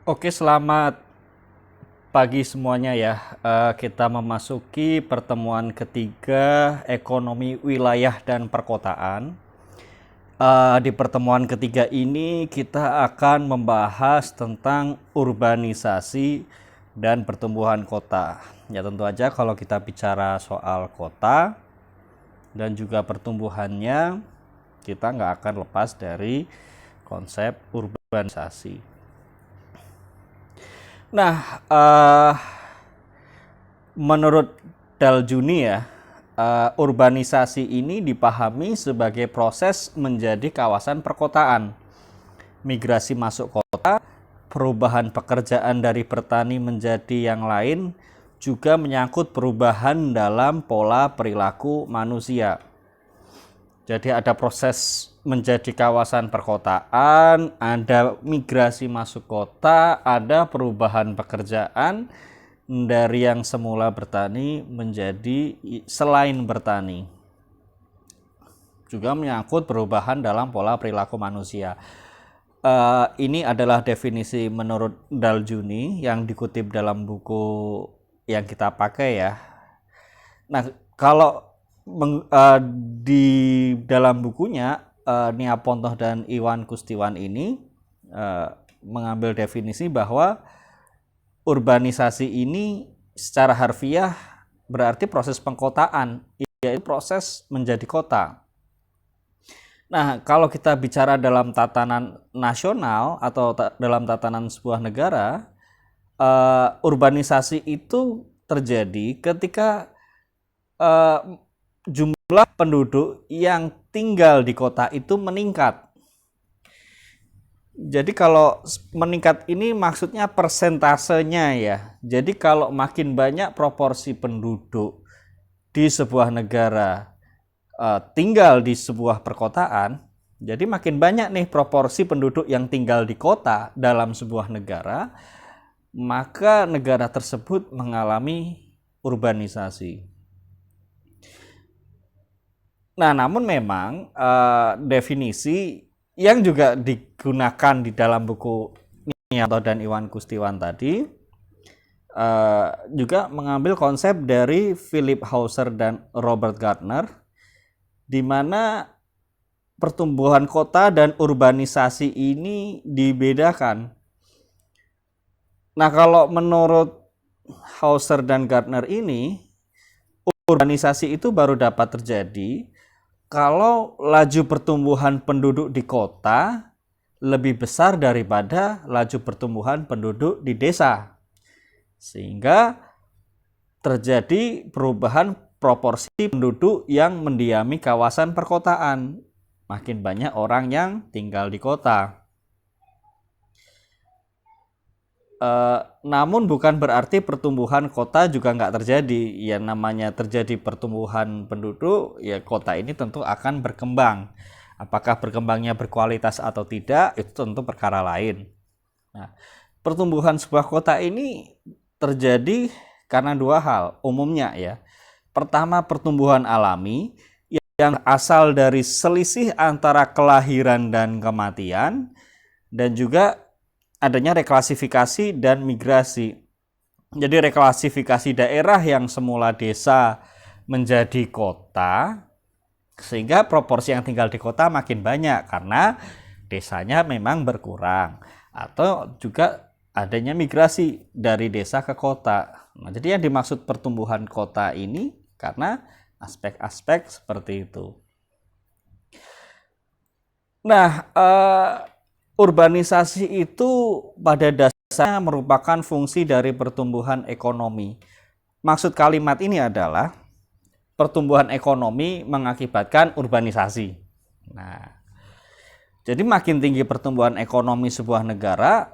Oke, selamat pagi semuanya ya. Kita memasuki pertemuan ketiga ekonomi wilayah dan perkotaan. Di pertemuan ketiga ini kita akan membahas tentang urbanisasi dan pertumbuhan kota. Ya tentu aja kalau kita bicara soal kota dan juga pertumbuhannya, kita nggak akan lepas dari konsep urbanisasi. Nah, menurut Daljuni ya, urbanisasi ini dipahami sebagai proses menjadi kawasan perkotaan, migrasi masuk kota, perubahan pekerjaan dari petani menjadi yang lain, juga menyangkut perubahan dalam pola perilaku manusia. Jadi ada proses menjadi kawasan perkotaan, ada migrasi masuk kota, ada perubahan pekerjaan dari yang semula bertani menjadi selain bertani. Juga menyangkut perubahan dalam pola perilaku manusia. Ini adalah definisi menurut Daljuni yang dikutip dalam buku yang kita pakai ya. Nah, kalau di dalam bukunya Nia Pontoh dan Iwan Kustiwan ini mengambil definisi bahwa urbanisasi ini secara harfiah berarti proses pengkotaan, yaitu proses menjadi kota. Nah, kalau kita bicara dalam tatanan nasional atau dalam tatanan sebuah negara, urbanisasi itu terjadi ketika jumlah penduduk yang tinggal di kota itu meningkat. Jadi kalau meningkat ini maksudnya persentasenya ya. Jadi kalau makin banyak proporsi penduduk di sebuah negara tinggal di sebuah perkotaan, jadi makin banyak nih proporsi penduduk yang tinggal di kota dalam sebuah negara, maka negara tersebut mengalami urbanisasi. Nah, namun memang definisi yang juga digunakan di dalam buku Nianto dan Iwan Kustiwan tadi juga mengambil konsep dari Philip Hauser dan Robert Gardner, di mana pertumbuhan kota dan urbanisasi ini dibedakan. Nah, kalau menurut Hauser dan Gardner ini, urbanisasi itu baru dapat terjadi kalau laju pertumbuhan penduduk di kota lebih besar daripada laju pertumbuhan penduduk di desa. Sehingga terjadi perubahan proporsi penduduk yang mendiami kawasan perkotaan. Makin banyak orang yang tinggal di kota. Namun bukan berarti pertumbuhan kota juga nggak terjadi. Ya namanya terjadi pertumbuhan penduduk, ya kota ini tentu akan berkembang. Apakah berkembangnya berkualitas atau tidak, itu tentu perkara lain. Nah, pertumbuhan sebuah kota ini terjadi karena dua hal umumnya ya. Pertama, pertumbuhan alami yang asal dari selisih antara kelahiran dan kematian, dan juga adanya reklasifikasi dan migrasi. Jadi reklasifikasi daerah yang semula desa menjadi kota, sehingga proporsi yang tinggal di kota makin banyak karena desanya memang berkurang, atau juga adanya migrasi dari desa ke kota. Nah, jadi yang dimaksud pertumbuhan kota ini karena aspek-aspek seperti itu. Nah, urbanisasi itu pada dasarnya merupakan fungsi dari pertumbuhan ekonomi. Maksud kalimat ini adalah pertumbuhan ekonomi mengakibatkan urbanisasi. Nah, jadi makin tinggi pertumbuhan ekonomi sebuah negara,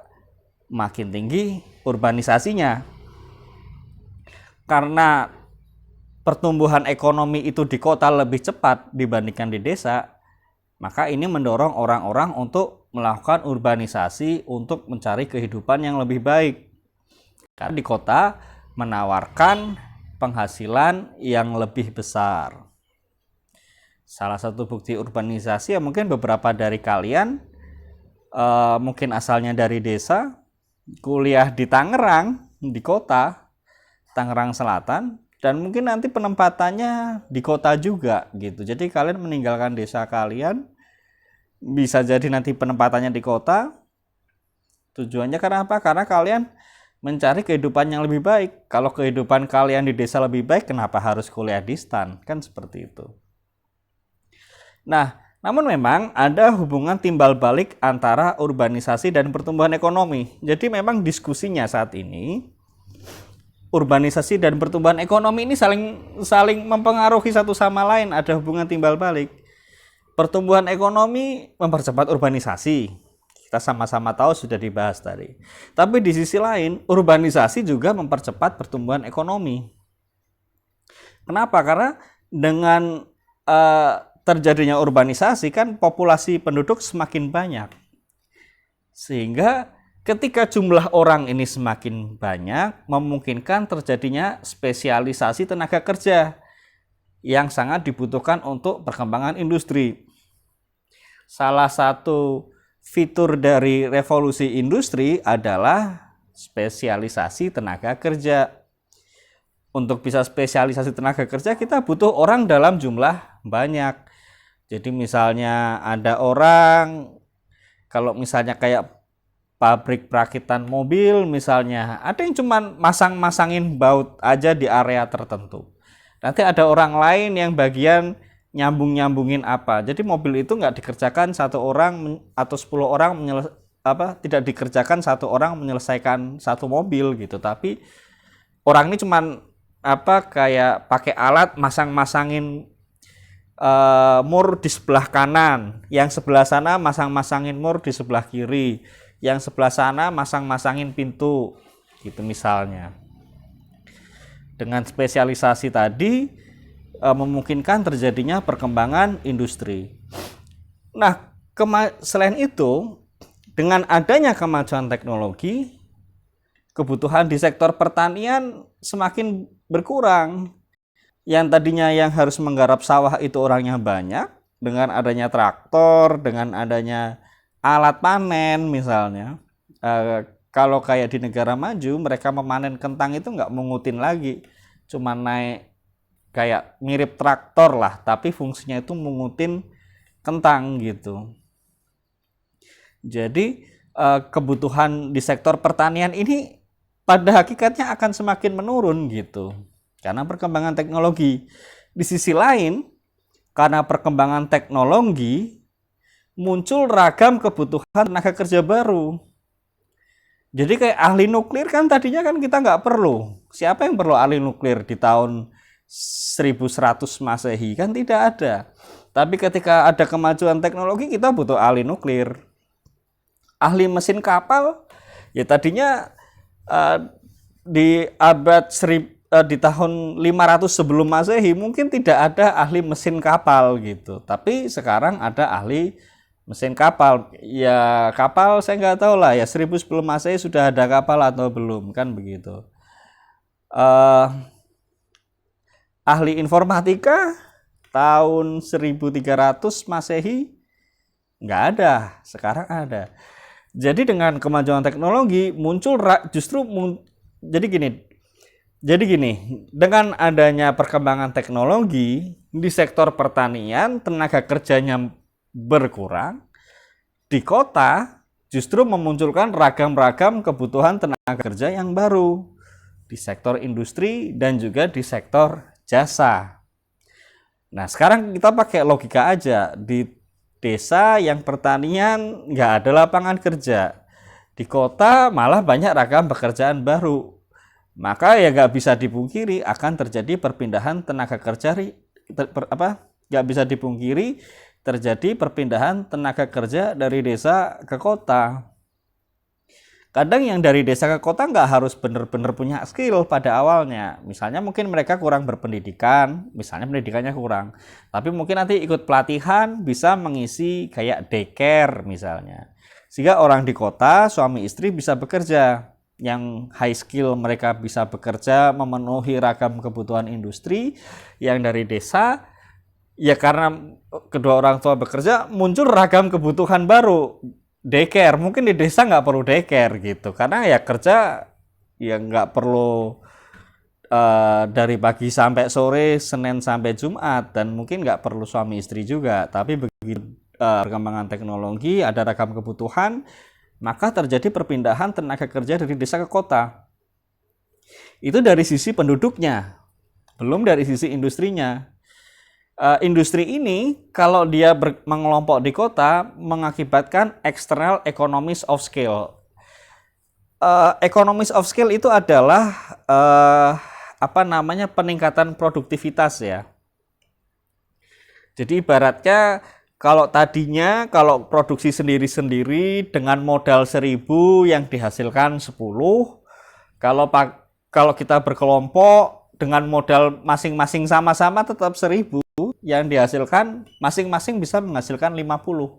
makin tinggi urbanisasinya. Karena pertumbuhan ekonomi itu di kota lebih cepat dibandingkan di desa, maka ini mendorong orang-orang untuk melakukan urbanisasi untuk mencari kehidupan yang lebih baik. Karena di kota menawarkan penghasilan yang lebih besar. Salah satu bukti urbanisasi ya mungkin beberapa dari kalian mungkin asalnya dari desa, kuliah di Tangerang, di kota, Tangerang Selatan, dan mungkin nanti penempatannya di kota juga gitu. Jadi kalian meninggalkan desa kalian, bisa jadi nanti penempatannya di kota. Tujuannya karena apa? Karena kalian mencari kehidupan yang lebih baik. Kalau kehidupan kalian di desa lebih baik, kenapa harus kuliah di stan? Kan seperti itu. Nah, namun memang ada hubungan timbal balik antara urbanisasi dan pertumbuhan ekonomi. Jadi memang diskusinya saat ini, urbanisasi dan pertumbuhan ekonomi ini saling mempengaruhi satu sama lain, ada hubungan timbal balik. Pertumbuhan ekonomi mempercepat urbanisasi. Kita sama-sama tahu sudah dibahas tadi. Tapi di sisi lain, urbanisasi juga mempercepat pertumbuhan ekonomi. Kenapa? Karena dengan terjadinya urbanisasi kan populasi penduduk semakin banyak. Sehingga ketika jumlah orang ini semakin banyak, memungkinkan terjadinya spesialisasi tenaga kerja yang sangat dibutuhkan untuk perkembangan industri. Salah satu fitur dari revolusi industri adalah spesialisasi tenaga kerja. Untuk bisa spesialisasi tenaga kerja, kita butuh orang dalam jumlah banyak. Jadi misalnya ada orang, kalau misalnya kayak pabrik perakitan mobil misalnya, ada yang cuma masang-masangin baut aja di area tertentu. Nanti ada orang lain yang bagian nyambung-nyambungin apa. Jadi mobil itu nggak dikerjakan satu orang atau 10 orang tidak dikerjakan satu orang menyelesaikan satu mobil gitu. Tapi orang ini cuman kayak pakai alat masang-masangin mur di sebelah kanan, yang sebelah sana masang-masangin mur di sebelah kiri, yang sebelah sana masang-masangin pintu gitu misalnya. Dengan spesialisasi tadi memungkinkan terjadinya perkembangan industri. Nah, selain itu, dengan adanya kemajuan teknologi, kebutuhan di sektor pertanian semakin berkurang. Yang tadinya yang harus menggarap sawah itu orangnya banyak, dengan adanya traktor, dengan adanya alat panen misalnya. Kalau kayak di negara maju, mereka memanen kentang itu nggak mengutin lagi, cuma naik kayak mirip traktor lah, tapi fungsinya itu mengutin kentang gitu. Jadi kebutuhan di sektor pertanian ini pada hakikatnya akan semakin menurun gitu, karena perkembangan teknologi. Di sisi lain, karena perkembangan teknologi, muncul ragam kebutuhan tenaga kerja baru. Jadi kayak ahli nuklir kan tadinya kan kita nggak perlu. Siapa yang perlu ahli nuklir di tahun 1100 Masehi? Kan tidak ada. Tapi ketika ada kemajuan teknologi, kita butuh ahli nuklir. Ahli mesin kapal, ya tadinya di abad di tahun 500 sebelum Masehi mungkin tidak ada ahli mesin kapal gitu. Tapi sekarang ada ahli mesin kapal. Ya kapal saya nggak tahu lah ya, 1000 sebelum Masehi sudah ada kapal atau belum, kan begitu. Ahli informatika tahun 1300 Masehi nggak ada, sekarang ada. Jadi dengan kemajuan teknologi muncul jadi gini, dengan adanya perkembangan teknologi di sektor pertanian, tenaga kerjanya berkurang. Di kota justru memunculkan ragam-ragam kebutuhan tenaga kerja yang baru di sektor industri dan juga di sektor jasa. Nah, sekarang kita pakai logika aja. Di desa yang pertanian nggak ada lapangan kerja, di kota malah banyak ragam pekerjaan baru. Maka ya nggak bisa dipungkiri akan terjadi perpindahan tenaga kerja, nggak bisa dipungkiri terjadi perpindahan tenaga kerja dari desa ke kota. Kadang yang dari desa ke kota nggak harus benar-benar punya skill pada awalnya. Misalnya mungkin mereka kurang berpendidikan, misalnya pendidikannya kurang. Tapi mungkin nanti ikut pelatihan bisa mengisi kayak daycare misalnya. Sehingga orang di kota, suami istri bisa bekerja. Yang high skill mereka bisa bekerja memenuhi ragam kebutuhan industri. Yang dari desa, ya karena kedua orang tua bekerja, muncul ragam kebutuhan baru. daycare. Mungkin di desa nggak perlu daycare gitu, karena ya kerja ya nggak perlu dari pagi sampai sore, Senin sampai Jumat, dan mungkin nggak perlu suami istri juga. Tapi begitu perkembangan teknologi, ada ragam kebutuhan, maka terjadi perpindahan tenaga kerja dari desa ke kota. Itu dari sisi penduduknya, belum dari sisi industrinya. Industri ini kalau dia mengelompok di kota mengakibatkan external economies of scale. Economies of scale itu adalah peningkatan produktivitas ya. Jadi ibaratnya kalau tadinya kalau produksi sendiri-sendiri dengan modal 1.000 yang dihasilkan 10, kalau kita berkelompok dengan modal masing-masing sama-sama tetap 1.000, yang dihasilkan masing-masing bisa menghasilkan 50.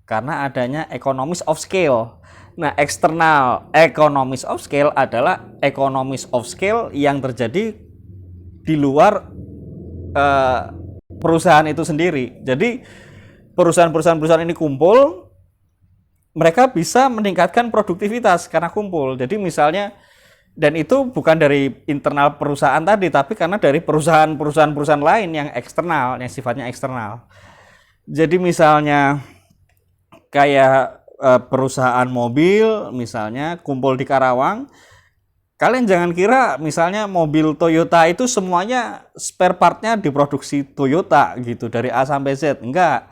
Karena adanya economies of scale. Nah, external economies of scale adalah economies of scale yang terjadi di luar perusahaan itu sendiri. Jadi perusahaan-perusahaan ini kumpul, mereka bisa meningkatkan produktivitas karena kumpul. Jadi misalnya, dan itu bukan dari internal perusahaan tadi, tapi karena dari perusahaan lain yang eksternal, yang sifatnya eksternal. Jadi misalnya kayak perusahaan mobil misalnya kumpul di Karawang, kalian jangan kira misalnya mobil Toyota itu semuanya spare partnya diproduksi Toyota gitu dari A sampai Z. Enggak,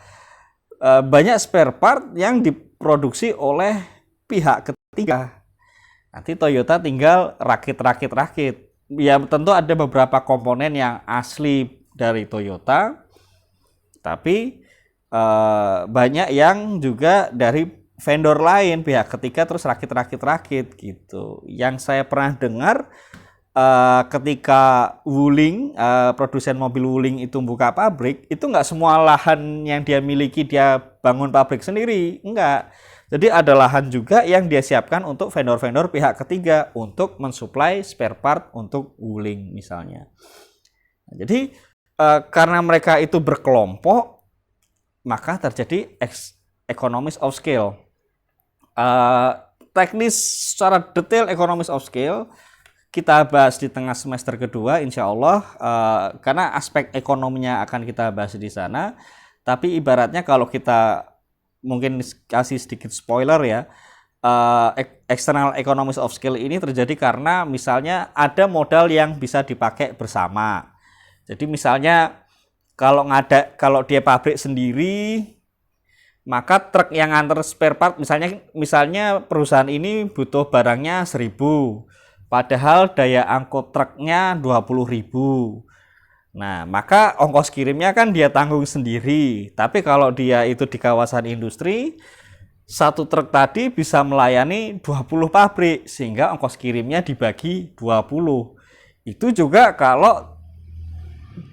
banyak spare part yang diproduksi oleh pihak ketiga. Nanti Toyota tinggal rakit. Ya tentu ada beberapa komponen yang asli dari Toyota, tapi banyak yang juga dari vendor lain, pihak ketiga, terus rakit gitu. Yang saya pernah dengar ketika Wuling, produsen mobil Wuling itu buka pabrik, itu nggak semua lahan yang dia miliki dia bangun pabrik sendiri, enggak. Jadi ada lahan juga yang dia siapkan untuk vendor-vendor pihak ketiga untuk mensuplai spare part untuk Wuling misalnya. Jadi karena mereka itu berkelompok, maka terjadi economies of scale. Teknis secara detail economies of scale kita bahas di tengah semester kedua insya Allah, karena aspek ekonominya akan kita bahas di sana. Tapi ibaratnya kalau kita mungkin kasih sedikit spoiler ya, external economies of scale ini terjadi karena misalnya ada modal yang bisa dipakai bersama. Jadi misalnya kalau dia pabrik sendiri, maka truk yang antar spare part misalnya perusahaan ini butuh barangnya 1.000, padahal daya angkut truknya 20.000. Nah, maka ongkos kirimnya kan dia tanggung sendiri. Tapi kalau dia itu di kawasan industri, satu truk tadi bisa melayani 20 pabrik, sehingga ongkos kirimnya dibagi 20. Itu juga kalau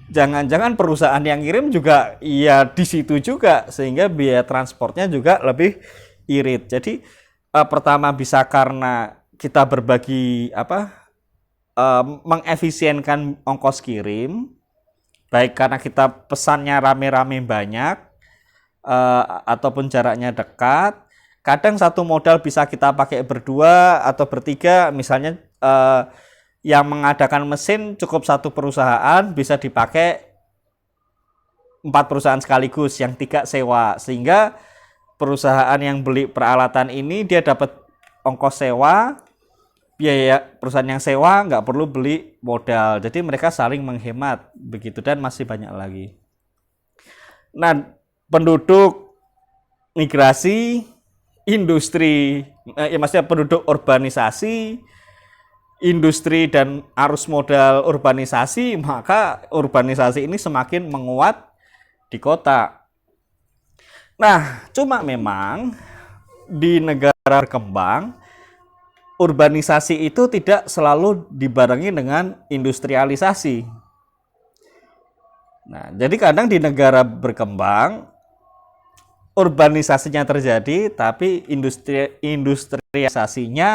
jangan-jangan perusahaan yang kirim juga ya di situ juga, sehingga biaya transportnya juga lebih irit. Jadi pertama bisa karena kita berbagi mengefisienkan ongkos kirim, baik karena kita pesannya rame-rame banyak ataupun jaraknya dekat. Kadang satu modal bisa kita pakai berdua atau bertiga, misalnya yang mengadakan mesin cukup satu perusahaan, bisa dipakai 4 perusahaan sekaligus, yang 3 sewa, sehingga perusahaan yang beli peralatan ini dia dapat ongkos sewa, biaya perusahaan yang sewa nggak perlu beli modal, jadi mereka saling menghemat begitu, dan masih banyak lagi. Nah, penduduk migrasi, industri, maksudnya penduduk urbanisasi, industri dan arus modal urbanisasi, maka urbanisasi ini semakin menguat di kota. Nah, cuma memang di negara berkembang, urbanisasi itu tidak selalu dibarengi dengan industrialisasi. Nah, jadi kadang di negara berkembang urbanisasinya terjadi, tapi industrialisasinya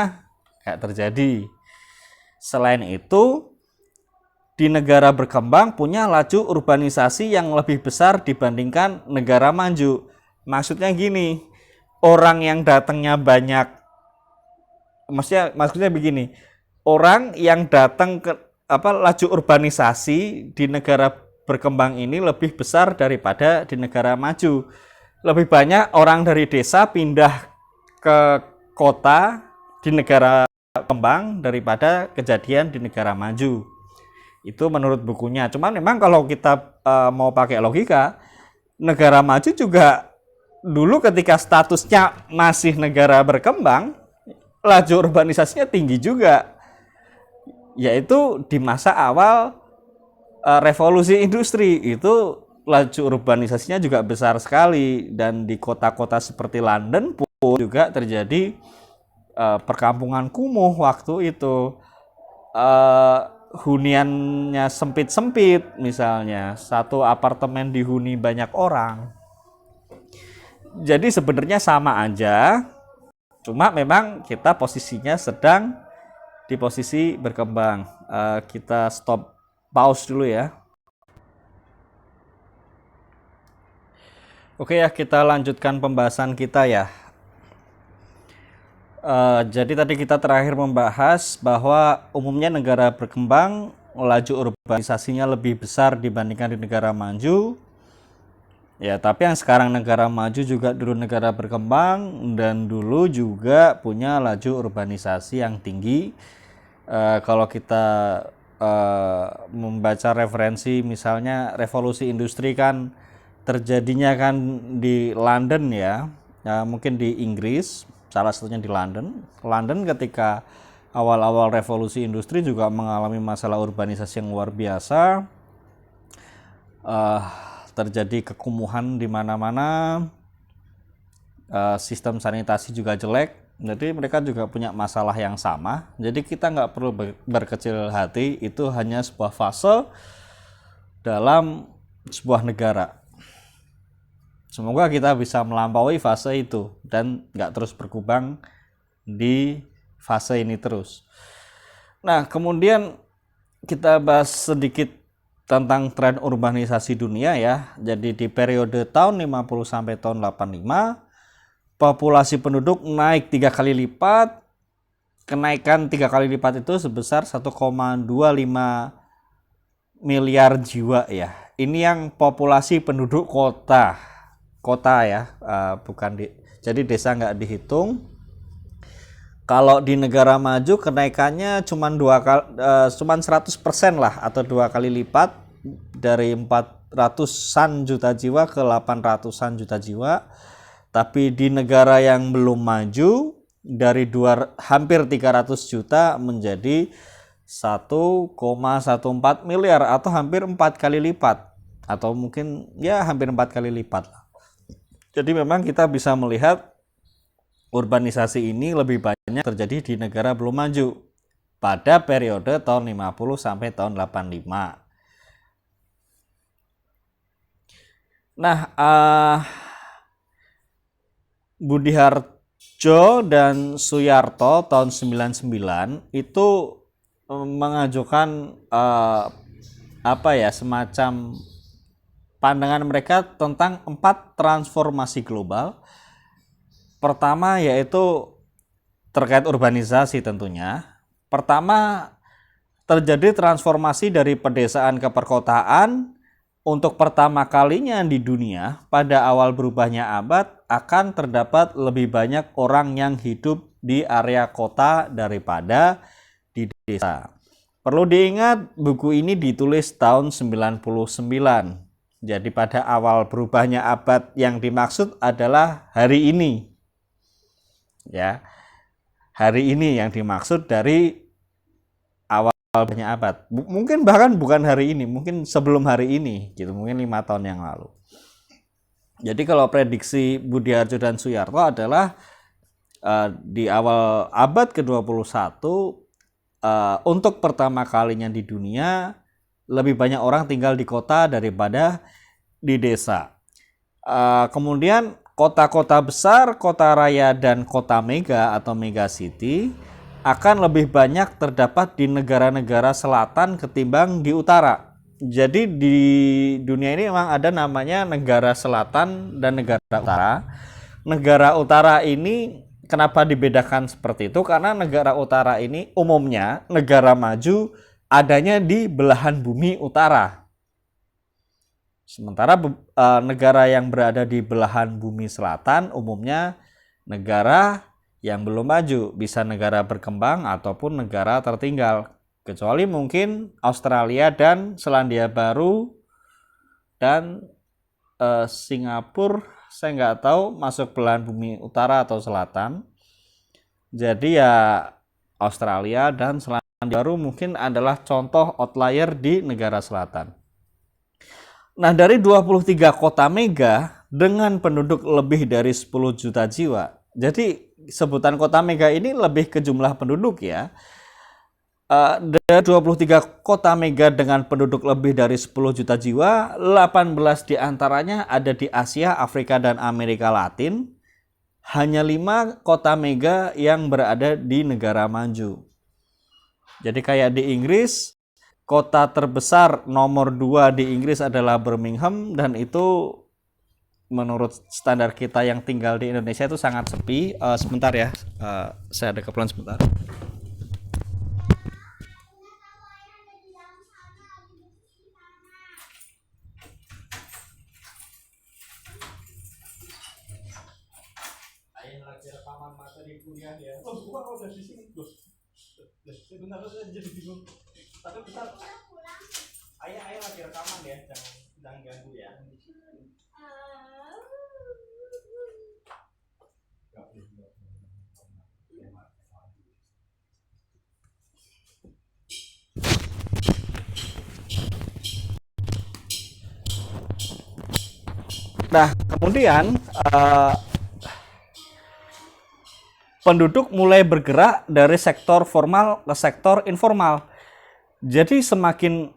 nggak terjadi. Selain itu, di negara berkembang punya laju urbanisasi yang lebih besar dibandingkan negara maju. Maksudnya gini, orang yang datangnya banyak, maksudnya begini, orang yang datang ke laju urbanisasi di negara berkembang ini lebih besar daripada di negara maju. Lebih banyak orang dari desa pindah ke kota di negara berkembang daripada kejadian di negara maju. Itu menurut bukunya. Cuman memang kalau kita mau pakai logika, negara maju juga dulu ketika statusnya masih negara berkembang, laju urbanisasinya tinggi juga. Yaitu di masa awal revolusi industri itu laju urbanisasinya juga besar sekali, dan di kota-kota seperti London pun juga terjadi perkampungan kumuh waktu itu. Huniannya sempit-sempit, misalnya satu apartemen dihuni banyak orang. Jadi sebenarnya sama aja, cuma memang kita posisinya sedang di posisi berkembang. Kita stop, pause dulu ya. Oke ya, kita lanjutkan pembahasan kita ya. Jadi tadi kita terakhir membahas bahwa umumnya negara berkembang laju urbanisasinya lebih besar dibandingkan di negara maju. Ya, tapi yang sekarang negara maju juga dulu negara berkembang dan dulu juga punya laju urbanisasi yang tinggi. Kalau kita membaca referensi, misalnya revolusi industri kan terjadinya kan di London ya, mungkin di Inggris. Salah satunya di London. London ketika awal-awal revolusi industri juga mengalami masalah urbanisasi yang luar biasa. Terjadi kekumuhan di mana-mana. Sistem sanitasi juga jelek. Jadi mereka juga punya masalah yang sama. Jadi kita nggak perlu berkecil hati. Itu hanya sebuah fase dalam sebuah negara. Semoga kita bisa melampaui fase itu dan nggak terus berkembang di fase ini terus. Nah, kemudian kita bahas sedikit tentang tren urbanisasi dunia ya. Jadi di periode tahun 50 sampai tahun 85, populasi penduduk naik 3 kali lipat. Kenaikan 3 kali lipat itu sebesar 1,25 miliar jiwa ya. Ini yang populasi penduduk kota ya, bukan jadi desa nggak dihitung. Kalau di negara maju kenaikannya cuma 100% lah, atau 2 kali lipat, dari 400-an juta jiwa ke 800-an juta jiwa. Tapi di negara yang belum maju dari hampir 300 juta menjadi 1,14 miliar atau hampir 4 kali lipat, atau mungkin ya hampir 4 kali lipat lah. Jadi memang kita bisa melihat urbanisasi ini lebih banyak terjadi di negara belum maju pada periode tahun 50 sampai tahun 85. Nah, Budiharjo dan Suyarto tahun 99 itu mengajukan semacam pandangan mereka tentang 4 transformasi global. Pertama yaitu terkait urbanisasi tentunya. Pertama, terjadi transformasi dari pedesaan ke perkotaan. Untuk pertama kalinya di dunia, pada awal berubahnya abad, akan terdapat lebih banyak orang yang hidup di area kota daripada di desa. Perlu diingat, buku ini ditulis tahun 99. Jadi pada awal berubahnya abad yang dimaksud adalah hari ini. Ya. Hari ini yang dimaksud dari awal berubahnya abad. Mungkin bahkan bukan hari ini, mungkin sebelum hari ini gitu, mungkin 5 tahun yang lalu. Jadi kalau prediksi Budiharjo dan Suyarto adalah di awal abad ke-21 untuk pertama kalinya di dunia lebih banyak orang tinggal di kota daripada di desa. Kemudian kota-kota besar, kota raya, dan kota mega atau mega city akan lebih banyak terdapat di negara-negara selatan ketimbang di utara. Jadi di dunia ini memang ada namanya negara selatan dan negara utara. negara utara ini kenapa dibedakan seperti itu? Karena negara utara ini umumnya negara maju adanya di belahan bumi utara. Sementara negara yang berada di belahan bumi selatan umumnya negara yang belum maju, bisa negara berkembang ataupun negara tertinggal. Kecuali mungkin Australia dan Selandia Baru dan Singapura, saya nggak tahu masuk belahan bumi utara atau selatan. Jadi ya Australia dan Selandia Baru mungkin adalah contoh outlier di negara selatan. Nah, dari 23 kota mega dengan penduduk lebih dari 10 juta jiwa. Jadi sebutan kota mega ini lebih ke jumlah penduduk ya. Dari 23 kota mega dengan penduduk lebih dari 10 juta jiwa, 18 diantaranya ada di Asia, Afrika, dan Amerika Latin. Hanya 5 kota mega yang berada di negara maju. Jadi kayak di Inggris, kota terbesar nomor 2 di Inggris adalah Birmingham, dan itu menurut standar kita yang tinggal di Indonesia itu sangat sepi. Sebentar ya, saya ada keperluan sebentar. Lagi rekaman materi kuliah ya. Oh, gua udah di sini, Bos. Sebentar saja jadi bingung. Tapi bentar. Ayah lagi rekaman ya, jangan ganggu ya. Nah, kemudian penduduk mulai bergerak dari sektor formal ke sektor informal. Jadi semakin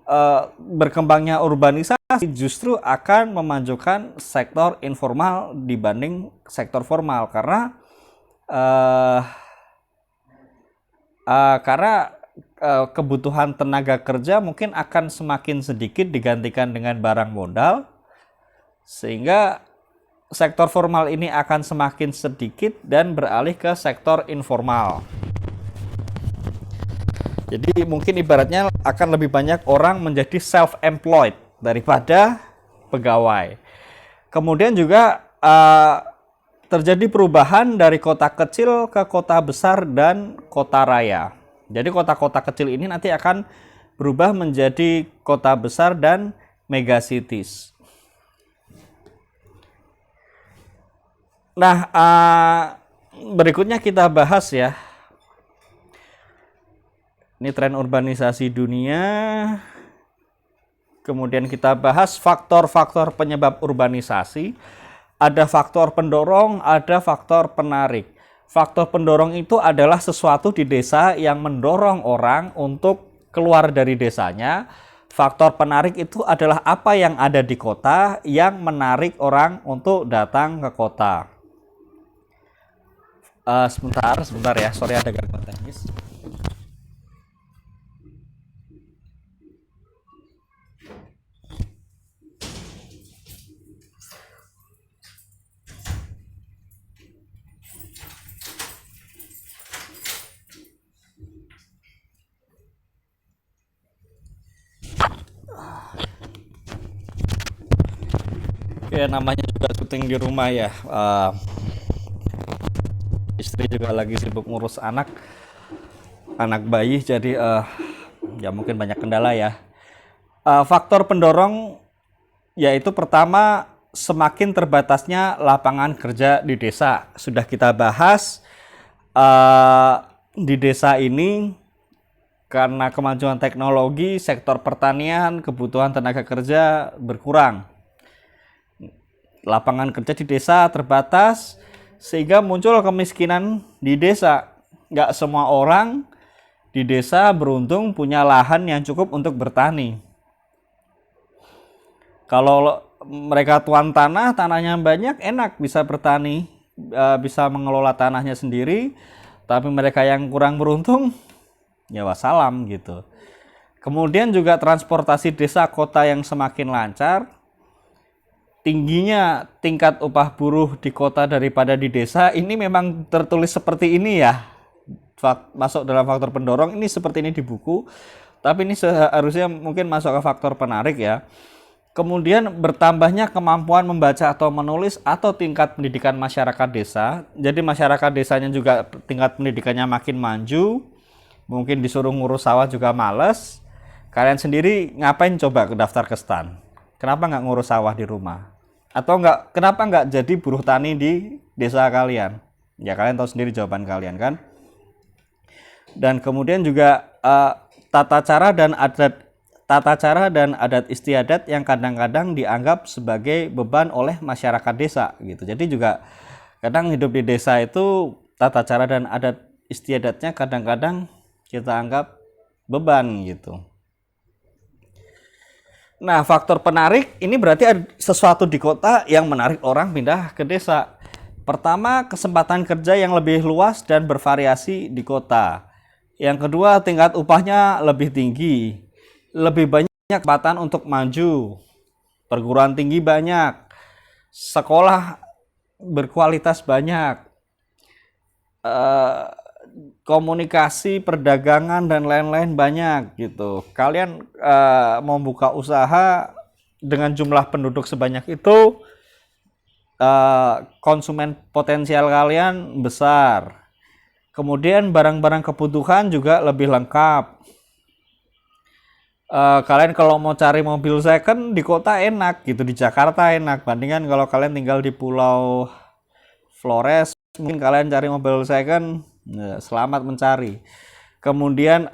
berkembangnya urbanisasi justru akan memajukan sektor informal dibanding sektor formal karena kebutuhan tenaga kerja mungkin akan semakin sedikit digantikan dengan barang modal, sehingga sektor formal ini akan semakin sedikit dan beralih ke sektor informal. Jadi mungkin ibaratnya akan lebih banyak orang menjadi self-employed daripada pegawai. Kemudian juga terjadi perubahan dari kota kecil ke kota besar dan kota raya. Jadi kota-kota kecil ini nanti akan berubah menjadi kota besar dan megacities. Nah, berikutnya kita bahas ya. Ini tren urbanisasi dunia. Kemudian kita bahas faktor-faktor penyebab urbanisasi. Ada faktor pendorong, ada faktor penarik. Faktor pendorong itu adalah sesuatu di desa yang mendorong orang untuk keluar dari desanya. Faktor penarik itu adalah apa yang ada di kota yang menarik orang untuk datang ke kota. Sebentar ya, sorry ada gangguan teknis. Ya namanya juga syuting di rumah ya. Istri juga lagi sibuk ngurus anak bayi, jadi ya mungkin banyak kendala ya. Faktor pendorong yaitu pertama, semakin terbatasnya lapangan kerja di desa. Sudah kita bahas di desa ini karena kemajuan teknologi, sektor pertanian, kebutuhan tenaga kerja berkurang. Lapangan kerja di desa terbatas, sehingga muncul kemiskinan di desa. Nggak semua orang di desa beruntung punya lahan yang cukup untuk bertani. Kalau mereka tuan tanah, tanahnya banyak, enak bisa bertani, bisa mengelola tanahnya sendiri. Tapi mereka yang kurang beruntung, ya wassalam gitu. Kemudian juga transportasi desa kota yang semakin lancar, tingginya tingkat upah buruh di kota daripada di desa, ini memang tertulis seperti ini ya. Masuk dalam faktor pendorong ini seperti ini di buku, tapi ini seharusnya mungkin masuk ke faktor penarik ya. Kemudian bertambahnya kemampuan membaca atau menulis atau tingkat pendidikan masyarakat desa. Jadi masyarakat desanya juga tingkat pendidikannya makin maju. Mungkin disuruh ngurus sawah juga males. Kalian sendiri ngapain coba daftar ke stan? Kenapa nggak ngurus sawah di rumah? Atau kenapa nggak jadi buruh tani di desa kalian? Ya kalian tahu sendiri jawaban kalian kan? Dan kemudian juga tata cara dan adat istiadat yang kadang-kadang dianggap sebagai beban oleh masyarakat desa gitu. Jadi juga kadang hidup di desa itu tata cara dan adat istiadatnya kadang-kadang kita anggap beban gitu. Nah, faktor penarik ini berarti ada sesuatu di kota yang menarik orang pindah ke desa. Pertama, kesempatan kerja yang lebih luas dan bervariasi di kota. Yang kedua, tingkat upahnya lebih tinggi, lebih banyak kesempatan untuk maju, perguruan tinggi banyak, sekolah berkualitas banyak, komunikasi, perdagangan dan lain-lain banyak gitu. Kalian mau buka usaha dengan jumlah penduduk sebanyak itu, konsumen potensial kalian besar. Kemudian barang-barang kebutuhan juga lebih lengkap. Kalian kalau mau cari mobil second di kota enak gitu, di Jakarta enak. Bandingkan kalau kalian tinggal di Pulau Flores, mungkin kalian cari mobil second, selamat mencari. Kemudian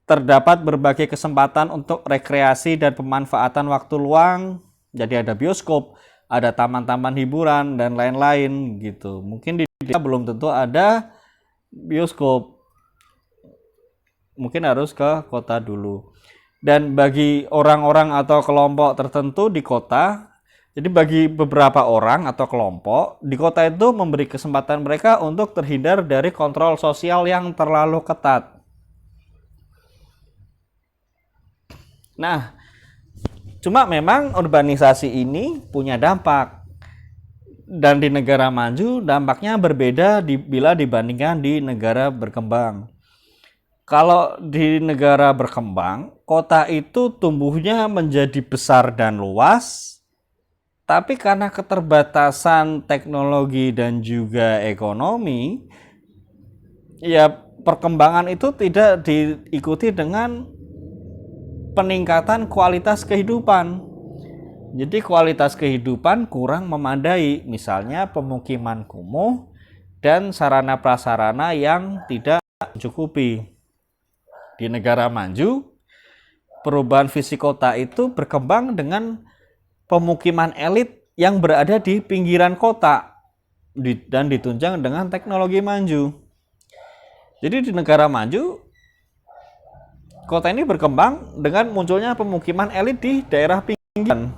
terdapat berbagai kesempatan untuk rekreasi dan pemanfaatan waktu luang. Jadi ada bioskop, ada taman-taman hiburan dan lain-lain gitu. Mungkin di desa belum tentu ada bioskop. Mungkin harus ke kota dulu. Dan bagi orang-orang atau kelompok tertentu di kota, jadi bagi beberapa orang atau kelompok di kota itu memberi kesempatan mereka untuk terhindar dari kontrol sosial yang terlalu ketat. Nah, cuma memang urbanisasi ini punya dampak. Dan di negara maju dampaknya berbeda bila dibandingkan di negara berkembang. Kalau di negara berkembang, kota itu tumbuhnya menjadi besar dan luas, tapi karena keterbatasan teknologi dan juga ekonomi, ya perkembangan itu tidak diikuti dengan peningkatan kualitas kehidupan. Jadi kualitas kehidupan kurang memadai, misalnya pemukiman kumuh dan sarana prasarana yang tidak mencukupi. Di negara maju, perubahan fisik kota itu berkembang dengan pemukiman elit yang berada di pinggiran kota dan ditunjang dengan teknologi maju. Jadi di negara maju, kota ini berkembang dengan munculnya pemukiman elit di daerah pinggiran.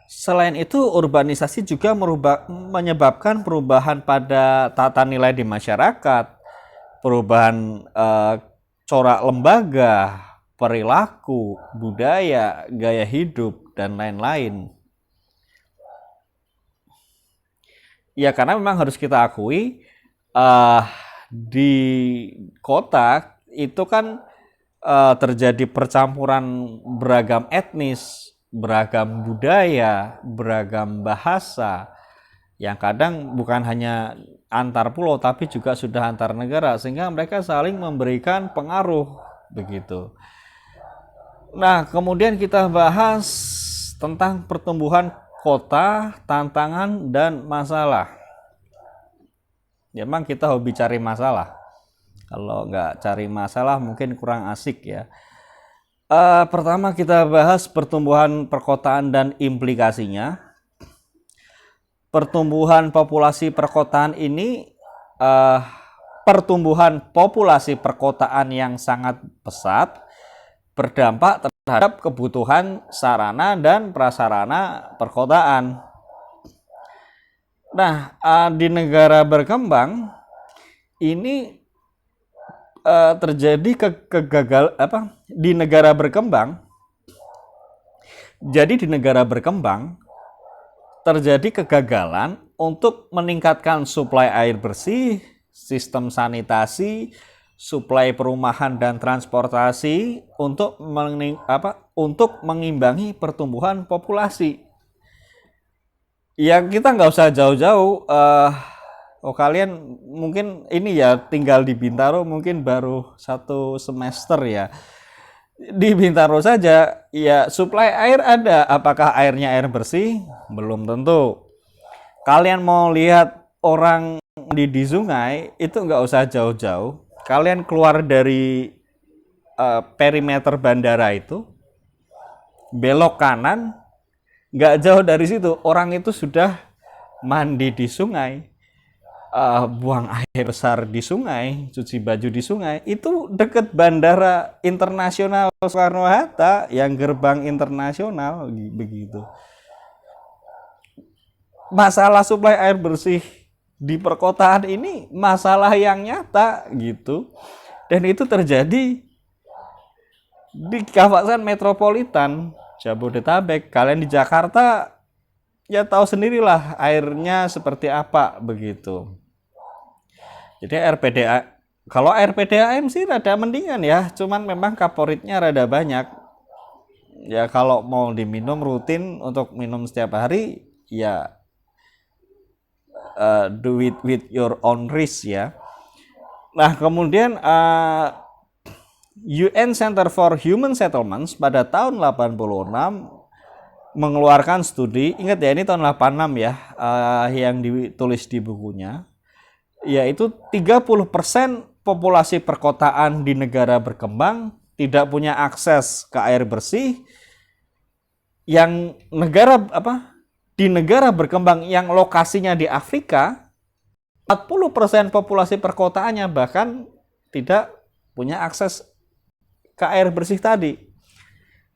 Selain itu, urbanisasi juga menyebabkan perubahan pada tata nilai di masyarakat, perubahan corak lembaga, perilaku, budaya, gaya hidup, dan lain-lain. Ya karena memang harus kita akui, di kota itu kan terjadi percampuran beragam etnis, beragam budaya, beragam bahasa, yang kadang bukan hanya antar pulau tapi juga sudah antar negara, sehingga mereka saling memberikan pengaruh begitu. Nah, kemudian kita bahas tentang pertumbuhan kota, tantangan dan masalah. Ya, memang kita hobi cari masalah. Kalau nggak cari masalah mungkin kurang asik ya. Pertama kita bahas pertumbuhan perkotaan dan implikasinya. Pertumbuhan populasi perkotaan ini, pertumbuhan populasi perkotaan yang sangat pesat berdampak terhadap kebutuhan sarana dan prasarana perkotaan. Nah, di negara berkembang ini terjadi di negara berkembang Jadi di negara berkembang terjadi kegagalan untuk meningkatkan suplai air bersih, sistem sanitasi, suplai perumahan dan transportasi untuk mengimbangi pertumbuhan populasi. Ya kita nggak usah jauh-jauh. Kalian mungkin ini ya tinggal di Bintaro mungkin baru 1 semester ya. Di Bintaro saja ya suplai air ada. Apakah airnya air bersih? Belum tentu. Kalian mau lihat orang di sungai itu nggak usah jauh-jauh. Kalian keluar dari perimeter bandara itu, belok kanan, nggak jauh dari situ orang itu sudah mandi di sungai, buang air besar di sungai, cuci baju di sungai. Itu deket bandara internasional Soekarno-Hatta yang gerbang internasional begitu. Masalah suplai air bersih di perkotaan ini masalah yang nyata gitu, dan itu terjadi di kawasan metropolitan Jabodetabek. Kalian di Jakarta ya tahu sendirilah airnya seperti apa begitu. Jadi kalau air PDAM sih rada mendingan ya, cuman memang kaporitnya rada banyak. Ya kalau mau diminum rutin untuk minum setiap hari ya do it with your own risk ya. Nah kemudian UN Center for Human Settlements pada tahun 86 mengeluarkan studi, ingat ya ini tahun 86 ya, yang ditulis di bukunya, yaitu 30% populasi perkotaan di negara berkembang tidak punya akses ke air bersih. Yang di negara berkembang yang lokasinya di Afrika, 40% populasi perkotaannya bahkan tidak punya akses ke air bersih tadi.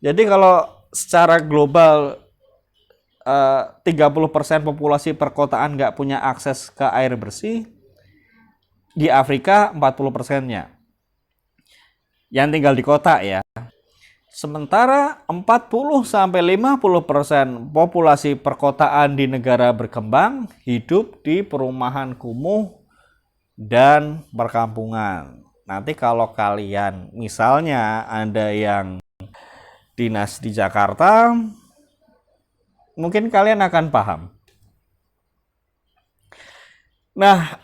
Jadi kalau secara global 30% populasi perkotaan nggak punya akses ke air bersih, di Afrika 40%-nya yang tinggal di kota ya. Sementara 40-50% populasi perkotaan di negara berkembang hidup di perumahan kumuh dan perkampungan. Nanti kalau kalian misalnya ada yang dinas di Jakarta, mungkin kalian akan paham. Nah,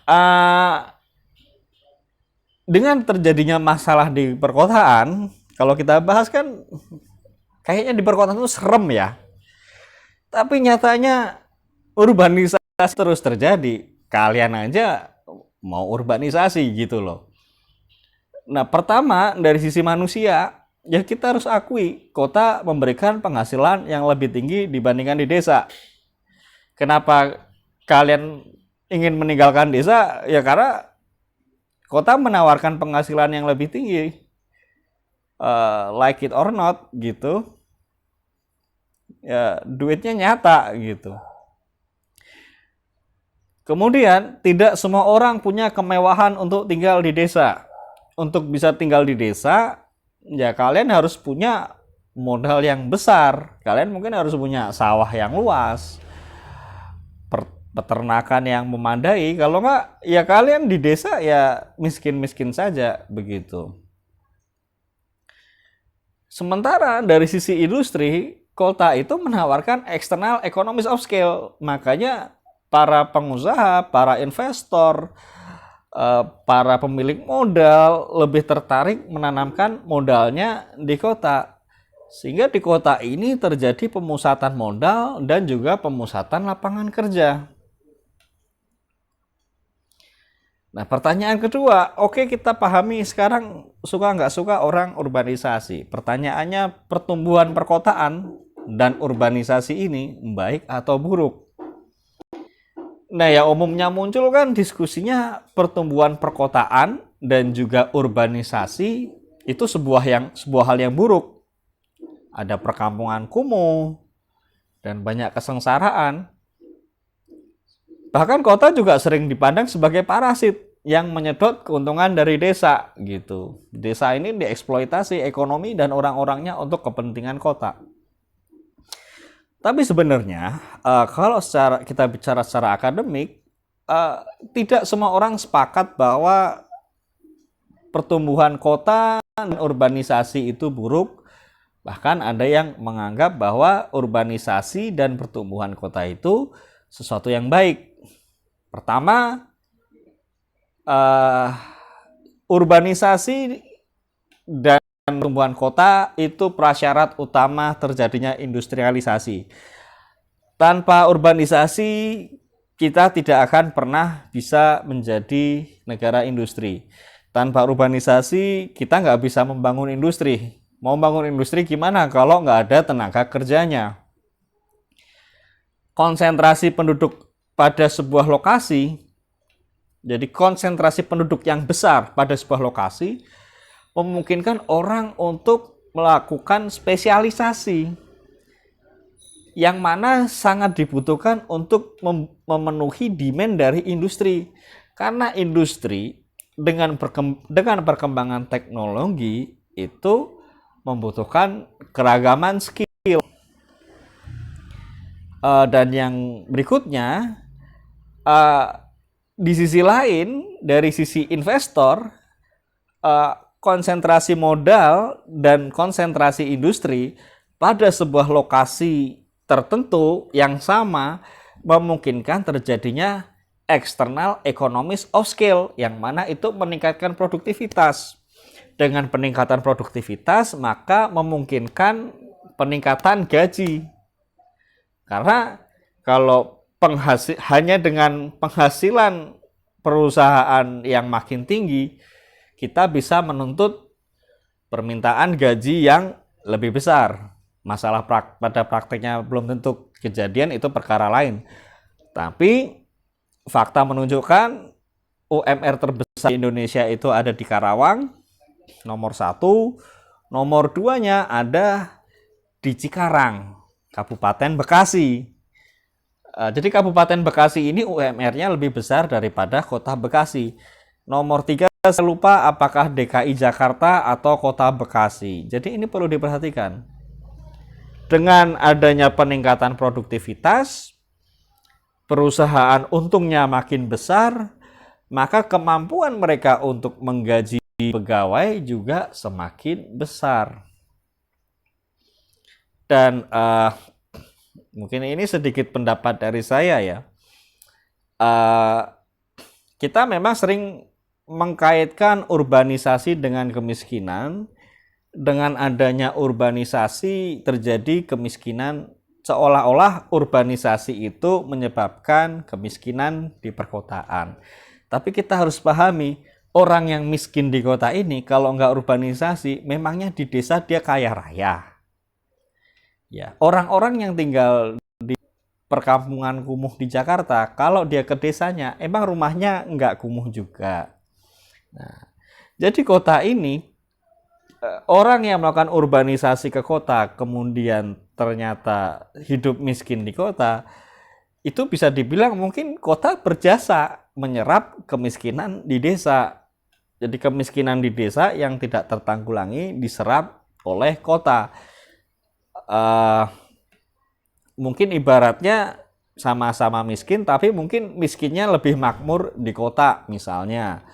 dengan terjadinya masalah di perkotaan, kalau kita bahas kan kayaknya di perkotaan itu serem ya. Tapi nyatanya urbanisasi terus terjadi. Kalian aja mau urbanisasi gitu loh. Nah, pertama dari sisi manusia, ya kita harus akui kota memberikan penghasilan yang lebih tinggi dibandingkan di desa. Kenapa kalian ingin meninggalkan desa? Ya karena kota menawarkan penghasilan yang lebih tinggi. Like it or not gitu. Ya duitnya nyata gitu. Kemudian tidak semua orang punya kemewahan untuk tinggal di desa. Untuk bisa tinggal di desa, ya kalian harus punya modal yang besar. Kalian mungkin harus punya sawah yang luas, peternakan yang memadai. Kalau nggak, ya kalian di desa ya miskin-miskin saja begitu. Sementara dari sisi industri, kota itu menawarkan external economies of scale. Makanya para pengusaha, para investor, para pemilik modal lebih tertarik menanamkan modalnya di kota. Sehingga di kota ini terjadi pemusatan modal dan juga pemusatan lapangan kerja. Nah, pertanyaan kedua, oke kita pahami sekarang suka nggak suka orang urbanisasi. Pertanyaannya, pertumbuhan perkotaan dan urbanisasi ini baik atau buruk? Nah, ya umumnya muncul kan diskusinya pertumbuhan perkotaan dan juga urbanisasi itu sebuah hal yang buruk. Ada perkampungan kumuh dan banyak kesengsaraan. Bahkan kota juga sering dipandang sebagai parasit yang menyedot keuntungan dari desa gitu. Desa ini dieksploitasi ekonomi dan orang-orangnya untuk kepentingan kota. Tapi sebenarnya kalau kita bicara secara akademik, eh, tidak semua orang sepakat bahwa pertumbuhan kota dan urbanisasi itu buruk. Bahkan ada yang menganggap bahwa urbanisasi dan pertumbuhan kota itu sesuatu yang baik. Pertama, uh, urbanisasi dan pertumbuhan kota itu prasyarat utama terjadinya industrialisasi. Tanpa urbanisasi, kita tidak akan pernah bisa menjadi negara industri. Tanpa urbanisasi, kita nggak bisa membangun industri. Mau bangun industri gimana kalau nggak ada tenaga kerjanya? Konsentrasi penduduk pada sebuah lokasi, jadi konsentrasi penduduk yang besar pada sebuah lokasi, memungkinkan orang untuk melakukan spesialisasi yang mana sangat dibutuhkan untuk memenuhi demand dari industri. Karena industri dengan perkembangan teknologi itu membutuhkan keragaman skill. Dan yang berikutnya, di sisi lain, dari sisi investor, konsentrasi modal dan konsentrasi industri pada sebuah lokasi tertentu yang sama memungkinkan terjadinya external economies of scale, yang mana itu meningkatkan produktivitas. Dengan peningkatan produktivitas, maka memungkinkan peningkatan gaji. Karena kalau hanya dengan penghasilan perusahaan yang makin tinggi, kita bisa menuntut permintaan gaji yang lebih besar. Masalah pada prakteknya belum tentu kejadian, itu perkara lain. Tapi fakta menunjukkan UMR terbesar di Indonesia itu ada di Karawang, nomor 1. Nomor 2-nya ada di Cikarang, Kabupaten Bekasi. Jadi Kabupaten Bekasi ini UMR-nya lebih besar daripada Kota Bekasi. Nomor 3, saya lupa apakah DKI Jakarta atau Kota Bekasi. Jadi ini perlu diperhatikan. Dengan adanya peningkatan produktivitas, perusahaan untungnya makin besar, maka kemampuan mereka untuk menggaji pegawai juga semakin besar. Dan mungkin ini sedikit pendapat dari saya ya. Kita memang sering mengkaitkan urbanisasi dengan kemiskinan. Dengan adanya urbanisasi terjadi kemiskinan, seolah-olah urbanisasi itu menyebabkan kemiskinan di perkotaan. Tapi kita harus pahami, orang yang miskin di kota ini kalau nggak urbanisasi, memangnya di desa dia kaya raya. Ya, orang-orang yang tinggal di perkampungan kumuh di Jakarta, kalau dia ke desanya, emang rumahnya nggak kumuh juga. Nah, jadi kota ini, orang yang melakukan urbanisasi ke kota, kemudian ternyata hidup miskin di kota, itu bisa dibilang mungkin kota berjasa menyerap kemiskinan di desa. Jadi kemiskinan di desa yang tidak tertanggulangi diserap oleh kota. Mungkin ibaratnya sama-sama miskin, tapi mungkin miskinnya lebih makmur di kota misalnya.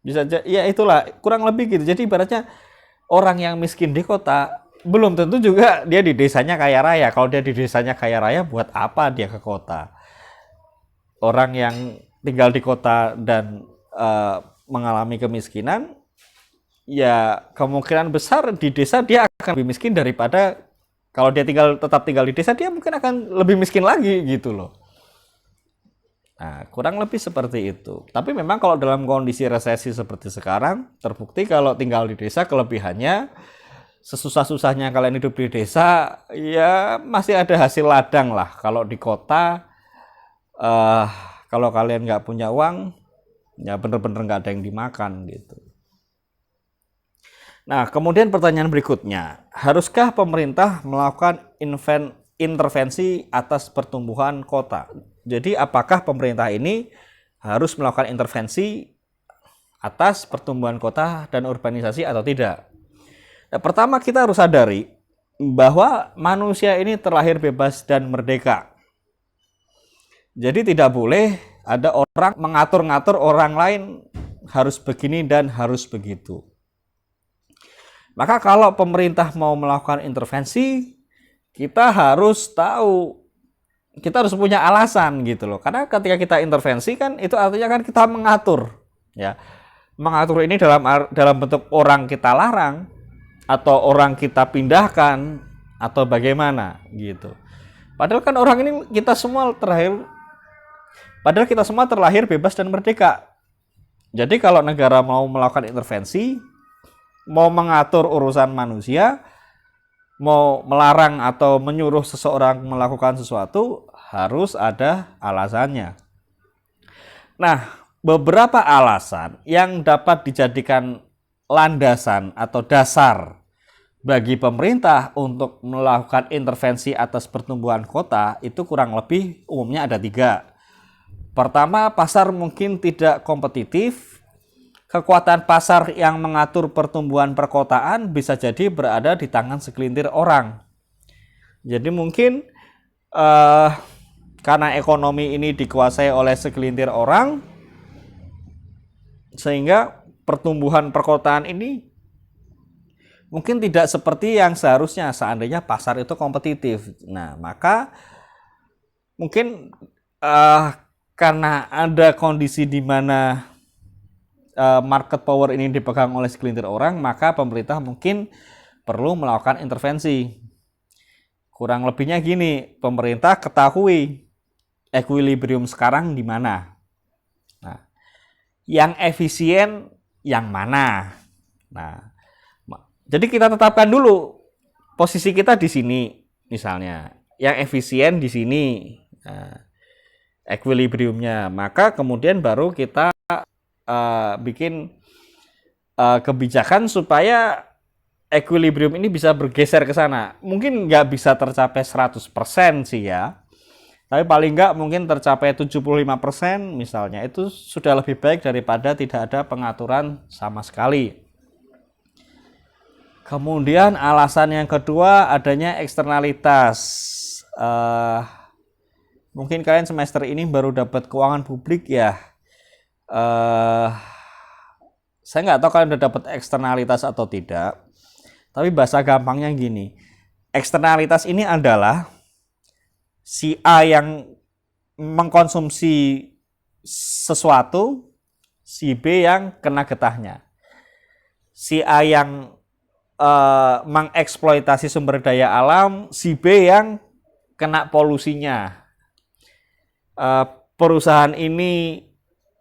Bisa ya itulah kurang lebih gitu. Jadi ibaratnya orang yang miskin di kota belum tentu juga dia di desanya kaya raya. Kalau dia di desanya kaya raya, buat apa dia ke kota? Orang yang tinggal di kota dan mengalami kemiskinan, ya kemungkinan besar di desa dia akan lebih miskin daripada kalau dia tetap tinggal di desa, dia mungkin akan lebih miskin lagi gitu loh. Nah, kurang lebih seperti itu. Tapi memang kalau dalam kondisi resesi seperti sekarang, terbukti kalau tinggal di desa kelebihannya, sesusah-susahnya kalian hidup di desa, ya masih ada hasil ladang lah. Kalau di kota, kalau kalian nggak punya uang, ya bener-bener nggak ada yang dimakan gitu. Nah, kemudian pertanyaan berikutnya, haruskah pemerintah melakukan intervensi atas pertumbuhan kota? Jadi apakah pemerintah ini harus melakukan intervensi atas pertumbuhan kota dan urbanisasi atau tidak? Nah, pertama kita harus sadari bahwa manusia ini terlahir bebas dan merdeka. Jadi tidak boleh ada orang mengatur-ngatur orang lain harus begini dan harus begitu. Maka kalau pemerintah mau melakukan intervensi, kita harus tahu, kita harus punya alasan gitu loh. Karena ketika kita intervensi kan itu artinya kan kita mengatur, ya. Mengatur ini dalam bentuk orang kita larang atau orang kita pindahkan atau bagaimana gitu. Padahal kan orang ini padahal kita semua terlahir bebas dan merdeka. Jadi kalau negara mau melakukan intervensi, mau mengatur urusan manusia, mau melarang atau menyuruh seseorang melakukan sesuatu, harus ada alasannya. Nah, beberapa alasan yang dapat dijadikan landasan atau dasar bagi pemerintah untuk melakukan intervensi atas pertumbuhan kota itu kurang lebih umumnya ada 3. Pertama, pasar mungkin tidak kompetitif. Kekuatan pasar yang mengatur pertumbuhan perkotaan bisa jadi berada di tangan segelintir orang. Jadi mungkin karena ekonomi ini dikuasai oleh segelintir orang, sehingga pertumbuhan perkotaan ini mungkin tidak seperti yang seharusnya seandainya pasar itu kompetitif. Nah, maka mungkin karena ada kondisi di mana market power ini dipegang oleh segelintir orang, maka pemerintah mungkin perlu melakukan intervensi. Kurang lebihnya gini, pemerintah ketahui equilibrium sekarang di mana. Nah, yang efisien yang mana. Nah, jadi kita tetapkan dulu posisi kita di sini, misalnya, yang efisien di sini. Nah, equilibriumnya, maka kemudian baru kita bikin kebijakan supaya equilibrium ini bisa bergeser ke sana. Mungkin nggak bisa tercapai 100% sih ya, tapi paling nggak mungkin tercapai 75% misalnya, itu sudah lebih baik daripada tidak ada pengaturan sama sekali. Kemudian alasan yang kedua, adanya eksternalitas. Mungkin kalian semester ini baru dapat keuangan publik ya. Saya nggak tahu kalian udah dapat eksternalitas atau tidak. Tapi bahasa gampangnya gini. Eksternalitas ini adalah si A yang mengkonsumsi sesuatu, si B yang kena getahnya. Si A yang mengeksploitasi sumber daya alam, si B yang kena polusinya. Perusahaan ini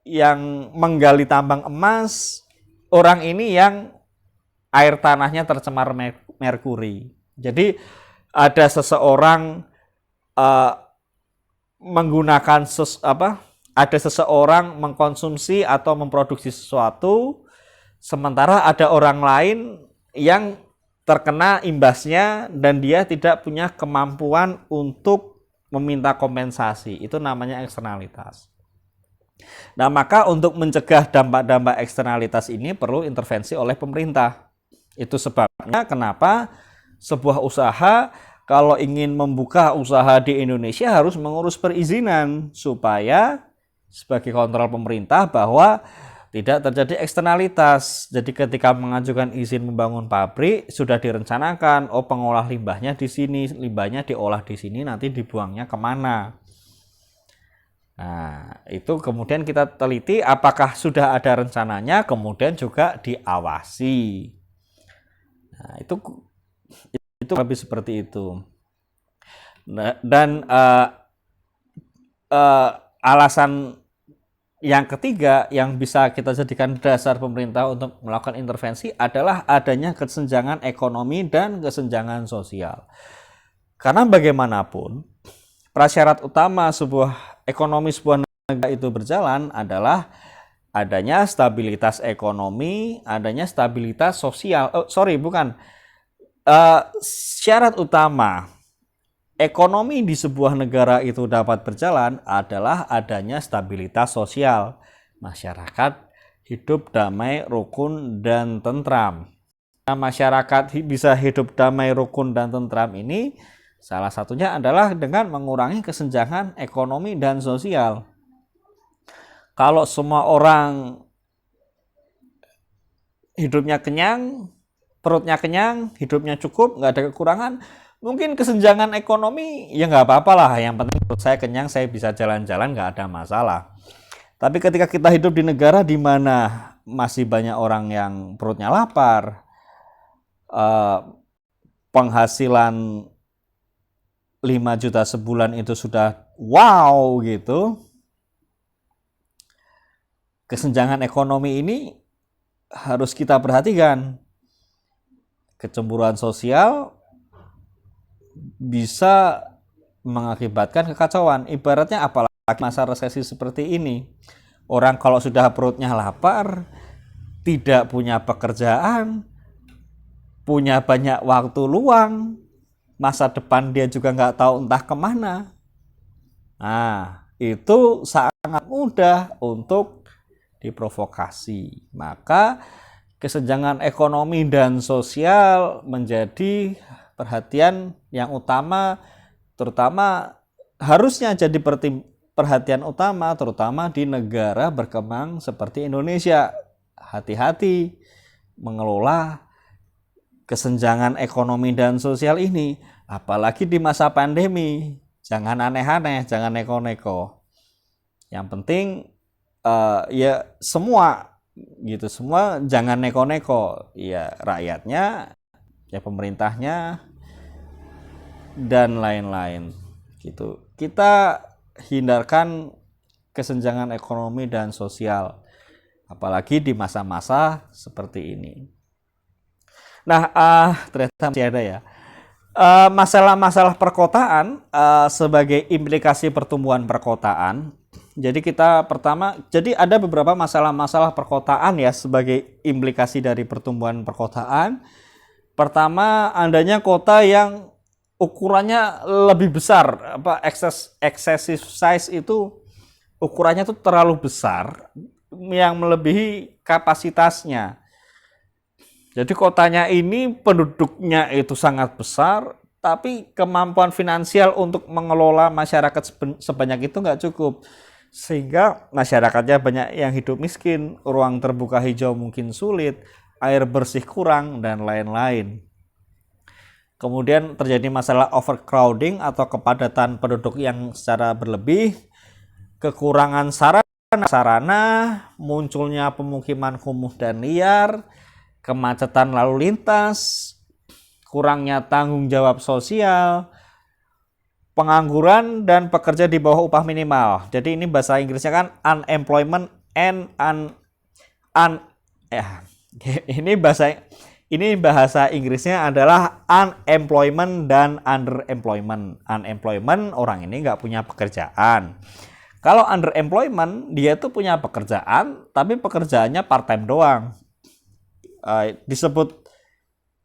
yang menggali tambang emas, orang ini yang air tanahnya tercemar merkuri. Jadi ada seseorang menggunakan ada seseorang mengkonsumsi atau memproduksi sesuatu, sementara ada orang lain yang terkena imbasnya dan dia tidak punya kemampuan untuk meminta kompensasi. Itu namanya eksternalitas. Nah, maka untuk mencegah dampak-dampak eksternalitas ini perlu intervensi oleh pemerintah. Itu sebabnya kenapa sebuah usaha kalau ingin membuka usaha di Indonesia harus mengurus perizinan, supaya sebagai kontrol pemerintah bahwa tidak terjadi eksternalitas. Jadi ketika mengajukan izin membangun pabrik sudah direncanakan, oh pengolah limbahnya di sini, limbahnya diolah di sini, nanti dibuangnya kemana. Nah, itu kemudian kita teliti apakah sudah ada rencananya, kemudian juga diawasi. Nah, itu lebih seperti itu. Nah, dan alasan yang ketiga yang bisa kita jadikan dasar pemerintah untuk melakukan intervensi adalah adanya kesenjangan ekonomi dan kesenjangan sosial. Karena bagaimanapun, prasyarat utama ekonomi sebuah negara itu berjalan adalah adanya stabilitas ekonomi, adanya stabilitas sosial. Syarat utama ekonomi di sebuah negara itu dapat berjalan adalah adanya stabilitas sosial. Masyarakat hidup damai, rukun, dan tentram. masyarakat bisa hidup damai, rukun, dan tentram ini salah satunya adalah dengan mengurangi kesenjangan ekonomi dan sosial. Kalau semua orang hidupnya kenyang, perutnya kenyang, hidupnya cukup, nggak ada kekurangan, mungkin kesenjangan ekonomi ya nggak apa-apa lah. Yang penting perut saya kenyang, saya bisa jalan-jalan, nggak ada masalah. Tapi ketika kita hidup di negara di mana masih banyak orang yang perutnya lapar, penghasilan 5 juta sebulan itu sudah wow gitu, kesenjangan ekonomi ini harus kita perhatikan. Kecemburuan sosial bisa mengakibatkan kekacauan. Ibaratnya apalagi masa resesi seperti ini. Orang kalau sudah perutnya lapar, tidak punya pekerjaan, punya banyak waktu luang, masa depan dia juga nggak tahu entah kemana. Nah, itu sangat mudah untuk diprovokasi. Maka kesenjangan ekonomi dan sosial menjadi perhatian yang utama, terutama harusnya jadi perhatian utama, terutama di negara berkembang seperti Indonesia. Hati-hati mengelola kesenjangan ekonomi dan sosial ini, apalagi di masa pandemi. Jangan aneh-aneh, jangan neko-neko. Yang penting ya semua gitu, semua jangan neko-neko, ya rakyatnya, ya pemerintahnya, dan lain-lain gitu. Kita hindarkan kesenjangan ekonomi dan sosial, apalagi di masa-masa seperti ini. Nah, ternyata masih ada ya masalah-masalah perkotaan sebagai implikasi pertumbuhan perkotaan. Jadi kita pertama, jadi ada beberapa masalah-masalah perkotaan ya sebagai implikasi dari pertumbuhan perkotaan. Pertama, adanya kota yang ukurannya lebih besar, excessive size itu ukurannya tuh terlalu besar yang melebihi kapasitasnya. Jadi kotanya ini penduduknya itu sangat besar, tapi kemampuan finansial untuk mengelola masyarakat sebanyak itu nggak cukup. Sehingga masyarakatnya banyak yang hidup miskin, ruang terbuka hijau mungkin sulit, air bersih kurang, dan lain-lain. Kemudian terjadi masalah overcrowding atau kepadatan penduduk yang secara berlebih, kekurangan sarana, munculnya pemukiman kumuh dan liar, kemacetan lalu lintas, kurangnya tanggung jawab sosial, pengangguran, dan pekerja di bawah upah minimal. Jadi ini bahasa Inggrisnya kan unemployment and ini bahasa Inggrisnya adalah unemployment dan underemployment. Unemployment, orang ini nggak punya pekerjaan. Kalau underemployment, dia tuh punya pekerjaan, tapi pekerjaannya part time doang.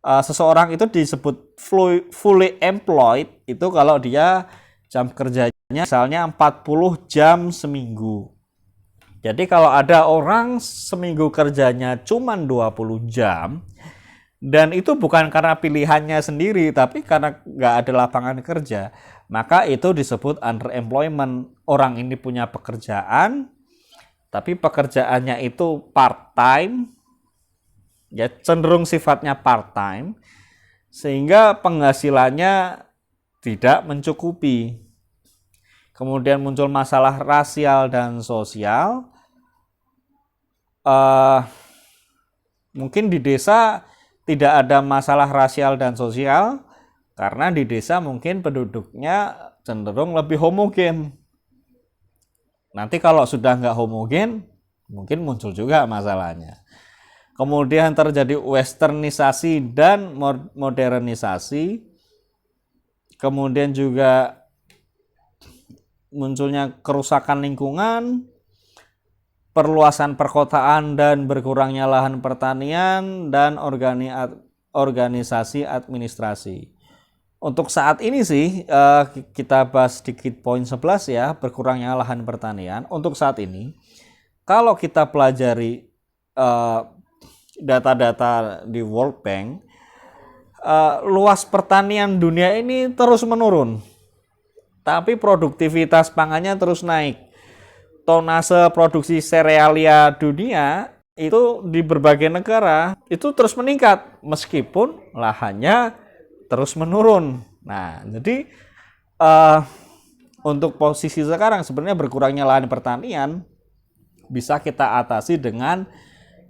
Seseorang itu disebut fully employed itu kalau dia jam kerjanya misalnya 40 jam seminggu. Jadi kalau ada orang seminggu kerjanya cuma 20 jam, dan itu bukan karena pilihannya sendiri, tapi karena nggak ada lapangan kerja, maka itu disebut underemployment. Orang ini punya pekerjaan, tapi pekerjaannya itu part time, ya cenderung sifatnya part time, sehingga penghasilannya tidak mencukupi. Kemudian muncul masalah rasial dan sosial. Mungkin di desa tidak ada masalah rasial dan sosial karena di desa mungkin penduduknya cenderung lebih homogen. Nanti kalau sudah nggak homogen, mungkin muncul juga masalahnya. Kemudian terjadi westernisasi dan modernisasi. Kemudian juga munculnya kerusakan lingkungan, perluasan perkotaan dan berkurangnya lahan pertanian, dan organisasi administrasi. Untuk saat ini sih kita bahas sedikit poin 11 ya, berkurangnya lahan pertanian. Untuk saat ini, kalau kita pelajari data-data di World Bank, luas pertanian dunia ini terus menurun, tapi produktivitas pangannya terus naik. Tonase produksi serealia dunia itu di berbagai negara itu terus meningkat meskipun lahannya terus menurun. Nah, jadi untuk posisi sekarang sebenarnya berkurangnya lahan pertanian bisa kita atasi dengan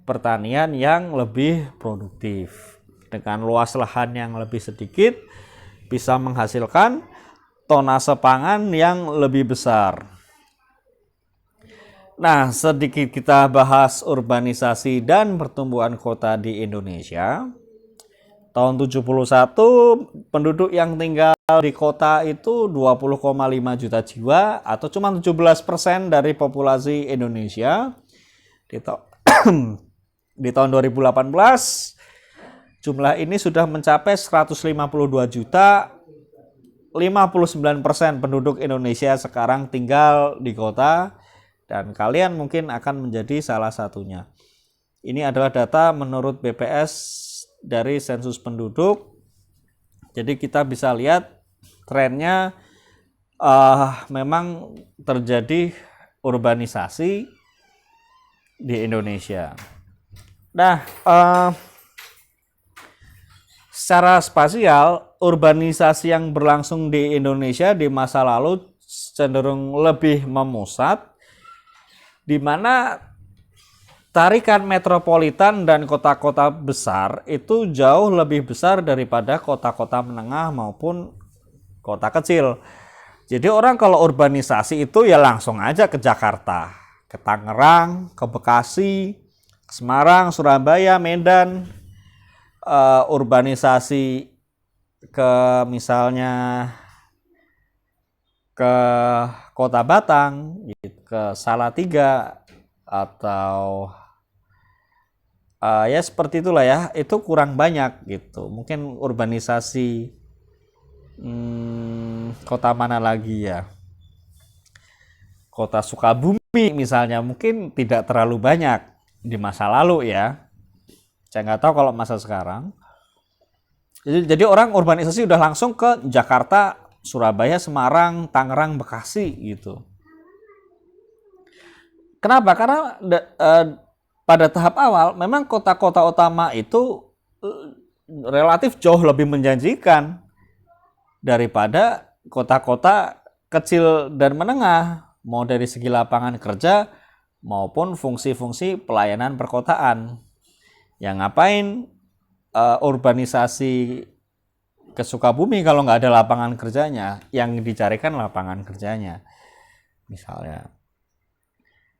pertanian yang lebih produktif. Dengan luas lahan yang lebih sedikit bisa menghasilkan tonase pangan yang lebih besar. Nah, sedikit kita bahas urbanisasi dan pertumbuhan kota di Indonesia. Tahun 71 penduduk yang tinggal di kota itu 20,5 juta jiwa atau cuma 17% dari populasi Indonesia. Di tahun 2018 jumlah ini sudah mencapai 152 juta. 59% penduduk Indonesia sekarang tinggal di kota. Dan kalian mungkin akan menjadi salah satunya. Ini adalah data menurut BPS dari sensus penduduk. Jadi kita bisa lihat trennya memang terjadi urbanisasi di Indonesia. Nah, secara spasial, urbanisasi yang berlangsung di Indonesia di masa lalu cenderung lebih memusat, di mana tarikan metropolitan dan kota-kota besar itu jauh lebih besar daripada kota-kota menengah maupun kota kecil. Jadi orang kalau urbanisasi itu ya langsung aja ke Jakarta, ke Tangerang, ke Bekasi, ke Semarang, Surabaya, Medan. Urbanisasi ke misalnya ke Kota Batang, ke Salatiga, atau ya seperti itulah ya, itu kurang banyak gitu. Mungkin urbanisasi kota mana lagi ya, Kota Sukabumi misalnya mungkin tidak terlalu banyak di masa lalu ya. Saya nggak tahu kalau masa sekarang. Jadi orang urbanisasi udah langsung ke Jakarta, Surabaya, Semarang, Tangerang, Bekasi gitu. Kenapa? Karena pada tahap awal memang kota-kota utama itu relatif jauh lebih menjanjikan daripada kota-kota kecil dan menengah, mau dari segi lapangan kerja maupun fungsi-fungsi pelayanan perkotaan. Yang ngapain urbanisasi ke Sukabumi kalau nggak ada lapangan kerjanya, yang dicarikan lapangan kerjanya misalnya.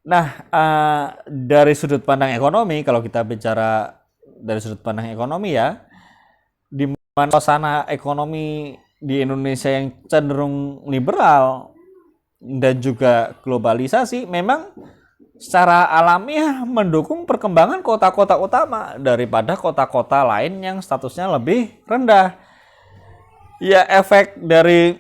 Nah, dari sudut pandang ekonomi, kalau kita bicara dari sudut pandang ekonomi ya, di mana suasana ekonomi di Indonesia yang cenderung liberal dan juga globalisasi, memang secara alamiah mendukung perkembangan kota-kota utama daripada kota-kota lain yang statusnya lebih rendah. Ya, efek dari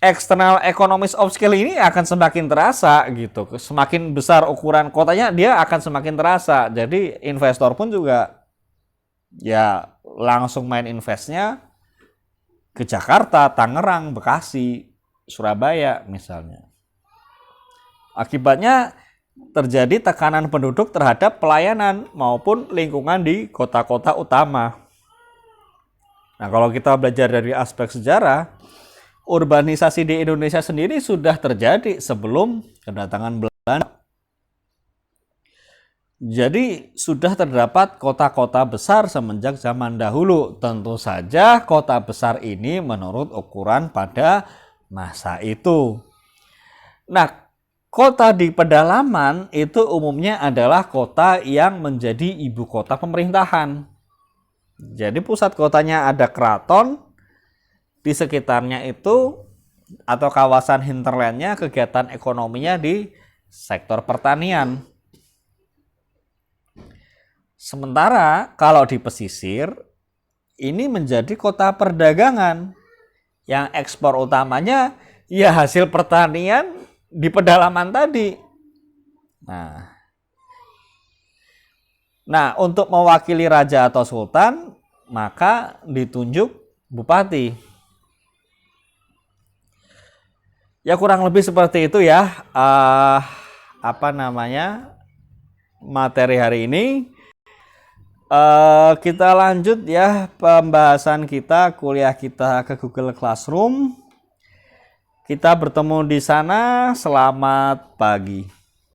eksternal economies of scale ini akan semakin terasa gitu. Semakin besar ukuran kotanya, dia akan semakin terasa. Jadi investor pun juga ya langsung main investnya ke Jakarta, Tangerang, Bekasi, Surabaya misalnya. Akibatnya terjadi tekanan penduduk terhadap pelayanan maupun lingkungan di kota-kota utama. Nah, kalau kita belajar dari aspek sejarah, urbanisasi di Indonesia sendiri sudah terjadi sebelum kedatangan Belanda. Jadi sudah terdapat kota-kota besar semenjak zaman dahulu. Tentu saja kota besar ini menurut ukuran pada masa itu. Nah, kota di pedalaman itu umumnya adalah kota yang menjadi ibu kota pemerintahan. Jadi pusat kotanya ada keraton, di sekitarnya itu atau kawasan hinterlandnya kegiatan ekonominya di sektor pertanian. Sementara kalau di pesisir ini menjadi kota perdagangan yang ekspor utamanya ya hasil pertanian di pedalaman tadi. Nah, Nah, untuk mewakili raja atau sultan, maka ditunjuk bupati. Ya kurang lebih seperti itu ya. Materi hari ini. Kita lanjut ya pembahasan kita, kuliah kita ke Google Classroom. Kita bertemu di sana. Selamat pagi.